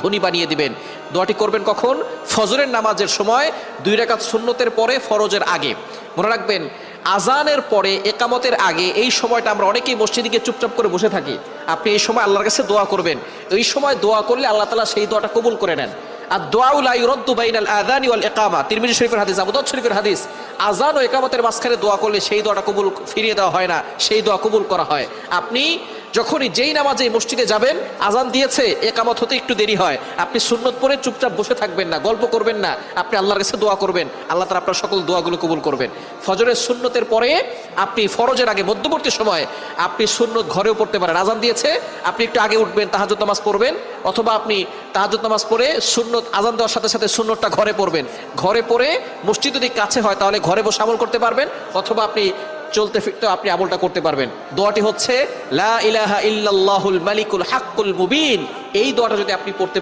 ধনী বানিয়ে দিবেন। দোয়াটি করবেন কখন? ফজরের নামাজের সময় 2 রাকাত সুন্নতের পরে, ফরজের আগে। মনে রাখবেন, আজানের পরে, একামতের আগে এই সময়টা আমরা অনেকেই মসজিদে গিয়ে চুপচাপ করে বসে থাকি। আপনি এই সময় আল্লাহর কাছে দোয়া করবেন। এই সময় দোয়া করলে আল্লাহ তাআলা সেই দোয়াটা কবুল করে নেন। আর দোয়া লা ইউরাদ্দু বাইনাল আযানি ওয়াল ইকামা, তিরমিজি শরীফের হাদিস, আবু দাউদ শরীফের হাদিস। আজান ও ইকামতের মাঝখানে দোয়া করলে সেই দোয়াটা কবুল ফিরিয়ে দেওয়া হয় না, সেই দোয়া কবুল করা হয়। আপনি যখনই যেই নামাজে মসজিদে যাবেন, আজান দিয়েছে, একামত হতে একটু দেরি হয়, আপনি সুন্নত পড়ে চুপচাপ বসে থাকবেন না, গল্প করবেন না, আপনি আল্লাহর কাছে দোয়া করবেন। আল্লাহ তাআলা আপনার সকল দোয়াগুলো কবুল করবেন। ফজরের সুন্নতের পরে আপনি ফরজের আগে মধ্যবর্তী সময় আপনি সুন্নত ঘরেও পড়তে পারেন। আজান দিয়েছে, আপনি একটু আগে উঠবেন, তাহাজ্জুদ নামাজ পড়বেন, অথবা আপনি তাহাজ্জুদ নামাজ পড়ে সুন্নত আজান দেওয়ার সাথে সাথে সুন্নতটা ঘরে পড়বেন। ঘরে পড়ে মসজিদ যদি কাছে হয় তাহলে ঘরে বসে আমল করতে পারবেন, অথবা আপনি চলতে ফিরতে আপনি আমলটা করতে পারবেন। দোয়াটি হচ্ছে লা ইলাহা ইল্লাল্লাহুল মালিকুল হাক্কুল মুবিন। এই দোয়াটা যদি আপনি পড়তে